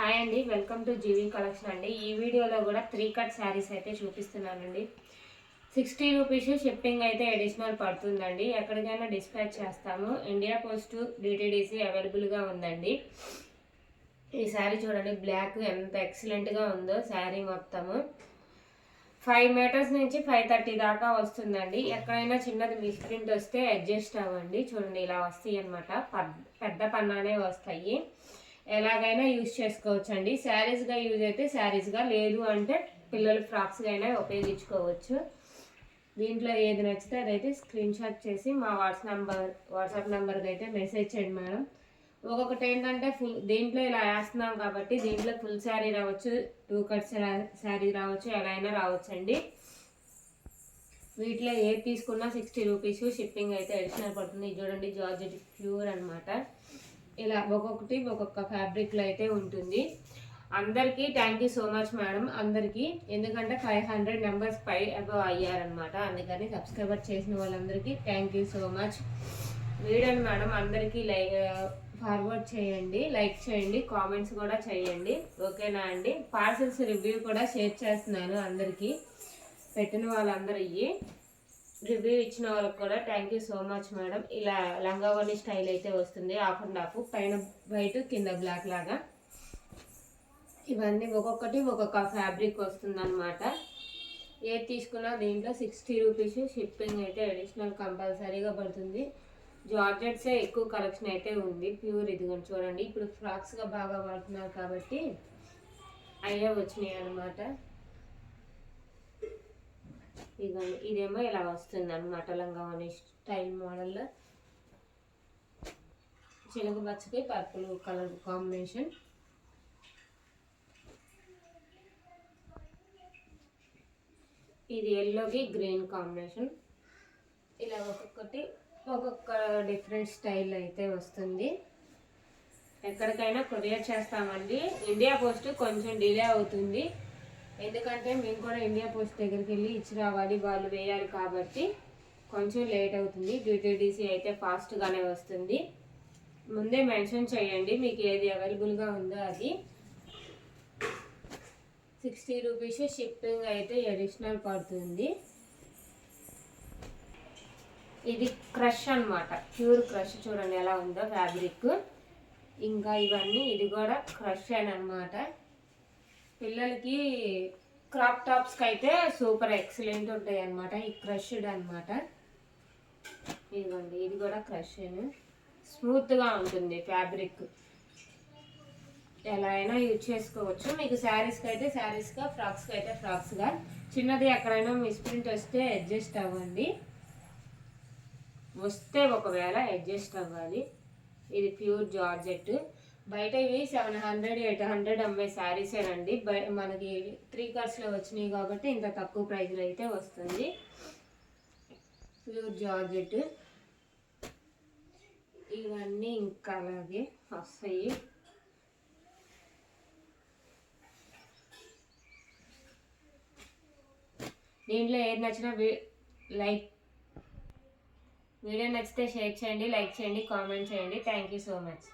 Hi అండి, welcome to GV collection అండి. ఈ వీడియోలో కూడా 3 కట్ శారీస్ అయితే చూపిస్తున్నానండి. 60 రూపీస్ షిప్పింగ్ అయితే అడిషనల్ పడుతుందండి. ఎక్కడికైనా డిస్పాచ్ చేస్తాము. ఇండియా పోస్ట్ డిటిడిసి అవైలబుల్గా ఉందండి. ఈ శారీ చూడండి, బ్లాక్ ఎంత ఎక్సలెంట్గా ఉందో శారీ మొత్తము. 5 మీటర్స్ నుంచి 530 దాకా వస్తుందండి. ఎక్కడైనా చిన్నది మిస్ప్రింట్ వస్తే అడ్జస్ట్ అవ్వండి. చూడండి, ఇలా వస్తాయి అనమాట. పెద్ద పన్నానే వస్తాయి. ఎలాగైనా యూజ్ చేసుకోవచ్చు అండి. శారీస్గా యూజ్ అయితే శారీస్గా, లేదు అంటే పిల్లలు ఫ్రాక్స్గా అయినా ఉపయోగించుకోవచ్చు. దీంట్లో ఏది నచ్చితే అదైతే స్క్రీన్ షాట్ చేసి మా వాట్సాప్ నెంబర్కి అయితే మెసేజ్ చేయండి మేడం. ఒక్కొక్కటి ఏంటంటే దీంట్లో ఇలా వేస్తున్నాం కాబట్టి దీంట్లో ఫుల్ శారీ రావచ్చు, 2 కట్స్ శారీ రావచ్చు, ఎలా అయినా రావచ్చు అండి. వీటిలో ఏది తీసుకున్నా 60 రూపీస్ షిప్పింగ్ అయితే అడిషనల్ పడుతుంది. చూడండి, జార్జెట్ ప్యూర్ అనమాట. ఇలా ఒక్కొక్కటి ఒక్కొక్క ఫ్యాబ్రిక్లో అయితే ఉంటుంది. అందరికీ thank you so much madam. అందరికీ, ఎందుకంటే 500 మెంబర్స్ పై అబవ్ అయ్యారనమాట. అందుకని సబ్స్క్రైబర్ చేసిన వాళ్ళందరికీ థ్యాంక్ యూ సో మచ్. వీడియోని మేడం అందరికీ ఫార్వర్డ్ చేయండి, లైక్ చేయండి, కామెంట్స్ కూడా చేయండి. ఓకేనా అండి. పార్సల్స్ రివ్యూ కూడా షేర్ చేస్తున్నాను అందరికీ. పెట్టిన వాళ్ళందరూ రివ్యూ ఇచ్చిన వాళ్ళకి కూడా thank you so much madam. ఇలా లంగావోని స్టైల్ అయితే వస్తుంది. హాఫ్ అండ్ హాఫ్, పైన వైట్ కింద బ్లాక్ లాగా. ఇవన్నీ ఒక్కొక్కటి ఒక్కొక్క ఫ్యాబ్రిక్ వస్తుంది అనమాట. ఏది తీసుకున్నా దీంట్లో 60 రూపీస్ షిప్పింగ్ అయితే అడిషనల్ కంపల్సరీగా పడుతుంది. జార్జెట్సే ఎక్కువ కలెక్షన్ అయితే ఉంది. ప్యూర్ ఇదిగోండి చూడండి. ఇప్పుడు ఫ్రాక్స్గా బాగా వాడుతున్నారు కాబట్టి అయ్యే వచ్చినాయి అనమాట. ఇదేమో ఇలా వస్తుంది అనమాట, లంగావోని స్టైల్ మోడల్లో. చిలుక బచ్చకి పర్పుల్ కలర్ కాంబినేషన్. ఇది ఎల్లోకి గ్రీన్ కాంబినేషన్. ఇలా ఒక్కొక్కటి ఒక్కొక్క డిఫరెంట్ స్టైల్ అయితే వస్తుంది. ఎక్కడికైనా కొరియర్ చేస్తామండి. ఇండియా పోస్ట్ కొంచెం డిలే అవుతుంది, ఎందుకంటే మేము కూడా ఇండియా పోస్ట్ దగ్గరికి వెళ్ళి ఇచ్చి రావాలి, వాళ్ళు వేయాలి కాబట్టి కొంచెం లేట్ అవుతుంది. డిటిడిసి అయితే ఫాస్ట్గానే వస్తుంది. ముందే మెన్షన్ చేయండి మీకు ఏది అవైలబుల్గా ఉందో అది. 60 రూపీస్ షిప్పింగ్ అయితే అడిషనల్ పడుతుంది. ఇది క్రష్ అనమాట, ప్యూర్ క్రష్. చూడండి ఎలా ఉందో ఫ్యాబ్రిక్. ఇంకా ఇవన్నీ ఇది కూడా క్రష్ అనమాట. పిల్లలకి క్రాప్ టాప్స్కి అయితే సూపర్ ఎక్సలెంట్ ఉంటాయి అన్నమాట. ఈ క్రష్డ్ అనమాట. ఇదిగోండి, ఇది కూడా క్రష్, స్మూత్గా ఉంటుంది ఫ్యాబ్రిక్. ఎలా అయినా యూజ్ చేసుకోవచ్చు. మీకు శారీస్కి అయితే శారీస్గా, ఫ్రాక్స్కి అయితే ఫ్రాక్స్గా. చిన్నది ఎక్కడైనా మిస్ప్రింట్ వస్తే అడ్జస్ట్ అవ్వండి. వస్తే ఒకవేళ అడ్జస్ట్ అవ్వాలి. ఇది ప్యూర్ జార్జెట్. బయట ఇవి 700, 800 అమ్మే శారీసేనండి. మనకి 3 కట్స్లో వచ్చినాయి కాబట్టి ఇంత తక్కువ ప్రైస్లో అయితే వస్తుంది. Pure georgette. ఇవన్నీ ఇంకా అలాగే వస్తాయి. దీంట్లో ఏది నచ్చినా వీడియో నచ్చితే షేర్ చేయండి, లైక్ చేయండి, కామెంట్ చేయండి. Thank you so much.